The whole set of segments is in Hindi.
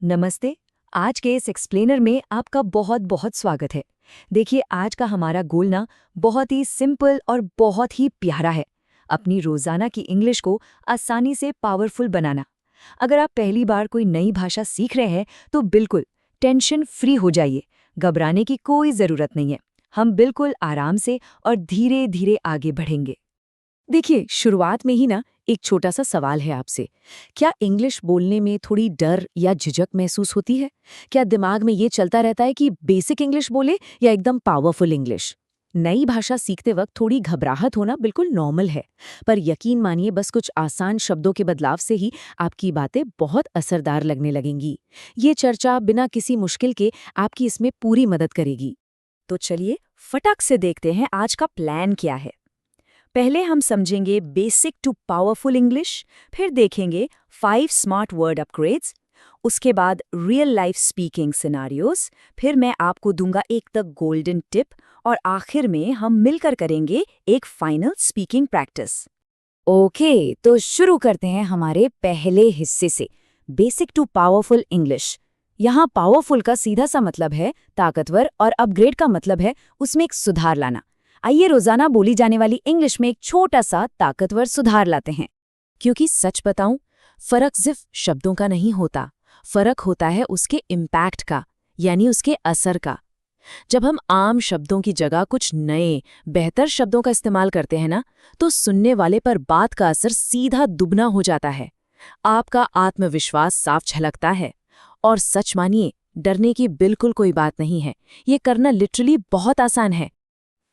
नमस्ते। आज के इस एक्सप्लेनर में आपका बहुत बहुत स्वागत है। देखिए, आज का हमारा गोल ना बहुत ही सिंपल और बहुत ही प्यारा है। अपनी रोज़ाना की इंग्लिश को आसानी से पावरफुल बनाना। अगर आप पहली बार कोई नई भाषा सीख रहे हैं तो बिल्कुल टेंशन फ्री हो जाइए। घबराने की कोई ज़रूरत नहीं है। हम बिल्कुल आराम से और धीरे धीरे आगे बढ़ेंगे। देखिए, शुरुआत में ही ना एक छोटा सा सवाल है आपसे। क्या इंग्लिश बोलने में थोड़ी डर या झिझक महसूस होती है? क्या दिमाग में ये चलता रहता है कि बेसिक इंग्लिश बोले या एकदम पावरफुल इंग्लिश? नई भाषा सीखते वक्त थोड़ी घबराहट होना बिल्कुल नॉर्मल है, पर यकीन मानिए बस कुछ आसान शब्दों के बदलाव से ही आपकी बातें बहुत असरदार लगने लगेंगी। ये चर्चा बिना किसी मुश्किल के आपकी इसमें पूरी मदद करेगी। तो चलिए फटाक से देखते हैं आज का प्लान क्या है। पहले हम समझेंगे बेसिक टू पावरफुल इंग्लिश, फिर देखेंगे 5 स्मार्ट वर्ड अपग्रेड्स, उसके बाद रियल लाइफ स्पीकिंग सिनारियोस, फिर मैं आपको दूंगा एक द गोल्डन टिप और आखिर में हम मिलकर करेंगे एक फाइनल स्पीकिंग प्रैक्टिस। ओके, तो शुरू करते हैं हमारे पहले हिस्से से, बेसिक टू पावरफुल इंग्लिश। यहाँ पावरफुल का सीधा सा मतलब है ताकतवर और अपग्रेड का मतलब है उसमें एक सुधार लाना। आइए रोजाना बोली जाने वाली इंग्लिश में एक छोटा सा ताकतवर सुधार लाते हैं। क्योंकि सच बताऊं, फर्क सिर्फ शब्दों का नहीं होता, फर्क होता है उसके इम्पैक्ट का, यानी उसके असर का। जब हम आम शब्दों की जगह कुछ नए, बेहतर शब्दों का इस्तेमाल करते हैं ना, तो सुनने वाले पर बात का असर सीधा दुगना हो जाता है। आपका आत्मविश्वास साफ झलकता है। और सच मानिए, डरने की बिल्कुल कोई बात नहीं है। ये करना लिटरली बहुत आसान है।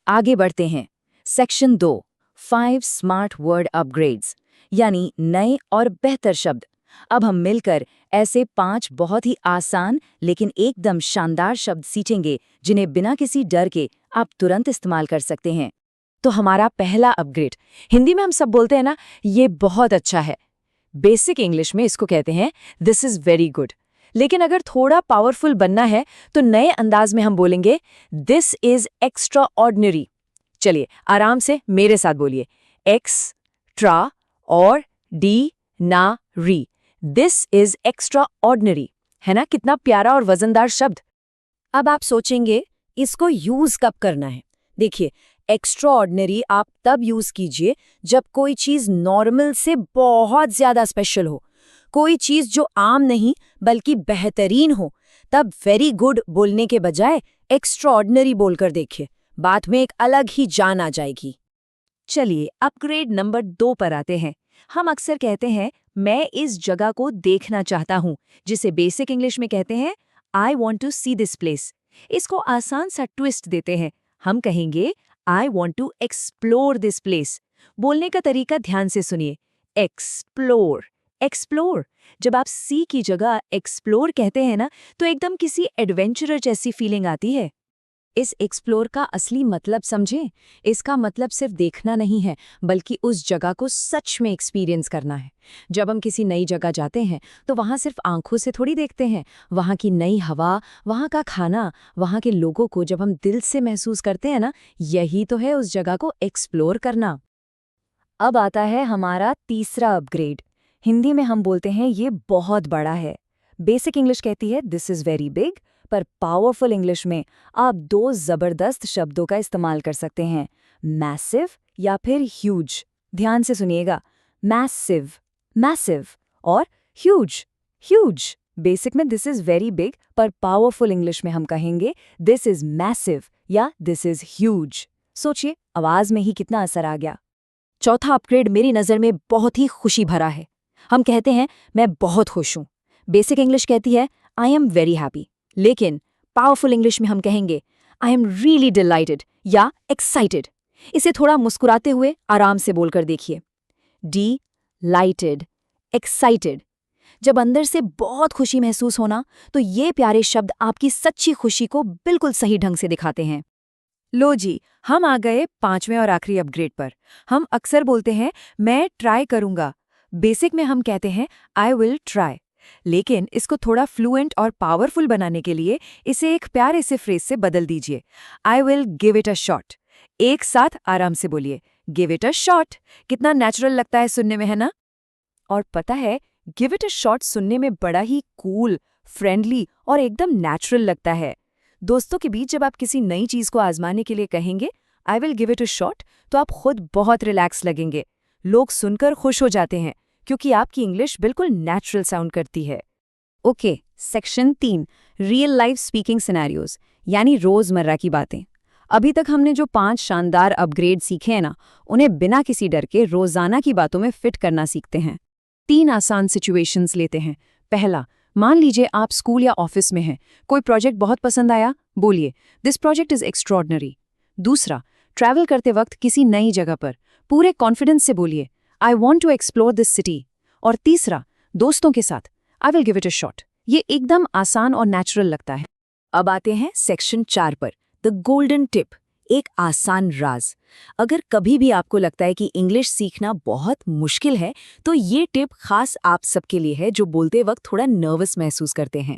आगे बढ़ते हैं। सेक्शन 2, 5 स्मार्ट वर्ड अपग्रेड्स, यानी नए और बेहतर शब्द। अब हम मिलकर ऐसे 5 बहुत ही आसान लेकिन एकदम शानदार शब्द सीखेंगे जिन्हें बिना किसी डर के आप तुरंत इस्तेमाल कर सकते हैं। तो हमारा पहला अपग्रेड, हिंदी में हम सब बोलते हैं ना, ये बहुत अच्छा है। बेसिक इंग्लिश में इसको कहते हैं दिस इज वेरी गुड। लेकिन अगर थोड़ा पावरफुल बनना है तो नए अंदाज में हम बोलेंगे दिस इज एक्स्ट्रा ऑर्डिनरी। चलिए आराम से मेरे साथ बोलिए, एक्स्ट्रा और डी ना री, दिस इज एक्स्ट्रा ऑर्डिनरी। है ना, कितना प्यारा और वजनदार शब्द। अब आप सोचेंगे इसको यूज कब करना है। देखिए, एक्स्ट्रा ऑर्डिनरी आप तब यूज कीजिए जब कोई चीज नॉर्मल से बहुत ज्यादा स्पेशल हो, कोई चीज जो आम नहीं बल्कि बेहतरीन हो। तब वेरी गुड बोलने के बजाय एक्स्ट्रा ऑर्डिनरी बोलकर देखिए, बात में एक अलग ही जान आ जाएगी। चलिए अपग्रेड नंबर 2 पर आते हैं। हम अक्सर कहते हैं मैं इस जगह को देखना चाहता हूँ, जिसे बेसिक इंग्लिश में कहते हैं I want to see this place. इसको आसान सा ट्विस्ट देते हैं। हम कहेंगे I want to explore this place. बोलने का तरीका ध्यान से सुनिए, एक्सप्लोर एक्सप्लोर। जब आप सी की जगह एक्सप्लोर कहते हैं ना, तो एकदम किसी एडवेंचरर जैसी फीलिंग आती है। इस एक्सप्लोर का असली मतलब समझें। इसका मतलब सिर्फ देखना नहीं है, बल्कि उस जगह को सच में एक्सपीरियंस करना है। जब हम किसी नई जगह जाते हैं तो वहाँ सिर्फ आंखों से थोड़ी देखते हैं। वहाँ की नई हवा, वहाँ का खाना, वहाँ के लोगों को जब हम दिल से महसूस करते हैं ना, यही तो है उस जगह को एक्सप्लोर करना। अब आता है हमारा तीसरा अपग्रेड। हिंदी में हम बोलते हैं ये बहुत बड़ा है। बेसिक इंग्लिश कहती है दिस इज वेरी बिग, पर पावरफुल इंग्लिश में आप 2 जबरदस्त शब्दों का इस्तेमाल कर सकते हैं, मैसिव या फिर ह्यूज। ध्यान से सुनिएगा, मैसिव मैसिव और ह्यूज ह्यूज। बेसिक में दिस इज वेरी बिग, पर पावरफुल इंग्लिश में हम कहेंगे दिस इज मैसिव या दिस इज ह्यूज। सोचिए, आवाज में ही कितना असर आ गया। चौथा अपग्रेड मेरी नज़र में बहुत ही खुशी भरा है। हम कहते हैं मैं बहुत खुश हूँ। बेसिक इंग्लिश कहती है आई एम वेरी हैप्पी, लेकिन पावरफुल इंग्लिश में हम कहेंगे आई एम रियली डिलाइटेड या एक्साइटेड। इसे थोड़ा मुस्कुराते हुए आराम से बोलकर देखिए, डी लाइटेड, एक्साइटेड। जब अंदर से बहुत खुशी महसूस होना, तो ये प्यारे शब्द आपकी सच्ची खुशी को बिल्कुल सही ढंग से दिखाते हैं। लो जी, हम आ गए 5वें और आखिरी अपग्रेड पर। हम अक्सर बोलते हैं मैं ट्राई करूंगा। बेसिक में हम कहते हैं आई विल ट्राई, लेकिन इसको थोड़ा फ्लुएंट और पावरफुल बनाने के लिए इसे एक प्यारे से फ्रेज से बदल दीजिए, आई will give it a shot. एक साथ आराम से बोलिए, गिव इट अ शॉट। कितना नेचुरल लगता है सुनने में, है ना? और पता है, गिव इट अ शॉट सुनने में बड़ा ही कूल, फ्रेंडली और एकदम नेचुरल लगता है। दोस्तों के बीच जब आप किसी नई चीज को आजमाने के लिए कहेंगे आई will give it a shot, तो आप खुद बहुत रिलैक्स लगेंगे। लोग सुनकर खुश हो जाते हैं क्योंकि आपकी इंग्लिश बिल्कुल नेचुरल साउंड करती है। Okay, section 3, real life speaking scenarios, यानी रोजमर्रा की बातें। अभी तक हमने जो 5 शानदार अपग्रेड सीखे हैं ना, उन्हें बिना किसी डर के रोजाना की बातों में फिट करना सीखते हैं। 3 आसान सिचुएशंस लेते हैं। पहला, मान लीजिए आप स्कूल या ऑफिस में हैं, कोई प्रोजेक्ट बहुत पसंद आया, बोलिए दिस प्रोजेक्ट इज एक्स्ट्रॉर्डनरी। दूसरा, ट्रैवल करते वक्त किसी नई जगह पर पूरे कॉन्फिडेंस से बोलिए I want to explore this city. और तीसरा, दोस्तों के साथ I will give it a shot. ये एकदम आसान और नेचुरल लगता है। अब आते हैं सेक्शन 4 पर, द गोल्डन टिप, एक आसान राज। अगर कभी भी आपको लगता है कि इंग्लिश सीखना बहुत मुश्किल है, तो ये टिप खास आप सबके लिए है जो बोलते वक्त थोड़ा नर्वस महसूस करते हैं।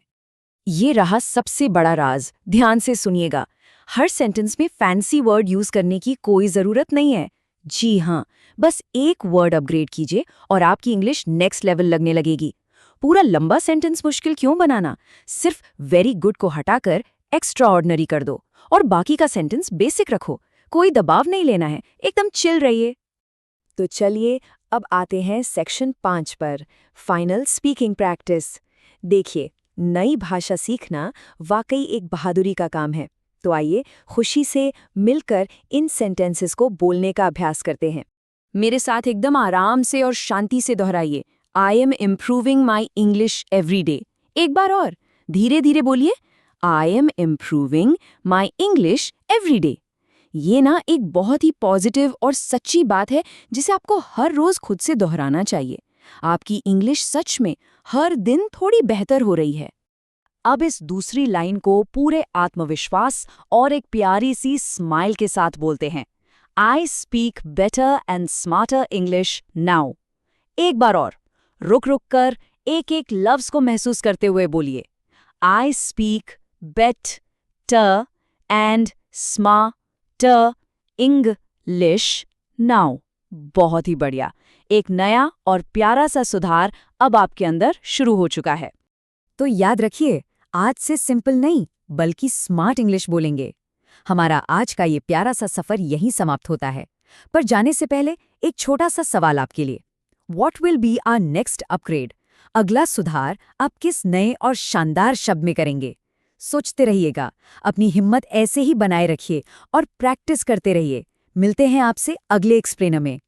ये रहा सबसे बड़ा राज, ध्यान से सुनिएगा। हर सेंटेंस में फैंसी वर्ड यूज करने की कोई जरूरत नहीं है। जी हाँ, बस एक वर्ड अपग्रेड कीजिए और आपकी इंग्लिश नेक्स्ट लेवल लगने लगेगी। पूरा लंबा सेंटेंस मुश्किल क्यों बनाना? सिर्फ वेरी गुड को हटाकर एक्स्ट्रा ऑर्डिनरी कर दो और बाकी का सेंटेंस बेसिक रखो। कोई दबाव नहीं लेना है, एकदम चिल रहिए। तो चलिए अब आते हैं सेक्शन 5 पर, फाइनल स्पीकिंग प्रैक्टिस। देखिए, नई भाषा सीखना वाकई एक बहादुरी का काम है। तो आइए खुशी से मिलकर इन सेंटेंसेस को बोलने का अभ्यास करते हैं। मेरे साथ एकदम आराम से और शांति से दोहराइए, I am improving my English every day. एक बार और धीरे धीरे बोलिए, I am improving my English every day. ये ना एक बहुत ही पॉजिटिव और सच्ची बात है जिसे आपको हर रोज खुद से दोहराना चाहिए। आपकी इंग्लिश सच में हर दिन थोड़ी बेहतर हो रही है। अब इस दूसरी लाइन को पूरे आत्मविश्वास और एक प्यारी सी स्माइल के साथ बोलते हैं, I speak better and smarter English now. एक बार और रुक रुक कर एक एक लफ्ज को महसूस करते हुए बोलिए, I speak better and smarter English now. बहुत ही बढ़िया, एक नया और प्यारा सा सुधार अब आपके अंदर शुरू हो चुका है। तो याद रखिए, आज से सिंपल नहीं बल्कि स्मार्ट इंग्लिश बोलेंगे। हमारा आज का ये प्यारा सा सफर यहीं समाप्त होता है। पर जाने से पहले एक छोटा सा सवाल आपके लिए, What will be our next upgrade? अगला सुधार आप किस नए और शानदार शब्द में करेंगे? सोचते रहिएगा, अपनी हिम्मत ऐसे ही बनाए रखिए और प्रैक्टिस करते रहिए। मिलते हैं आपसे अगले एक्सप्लेनर में।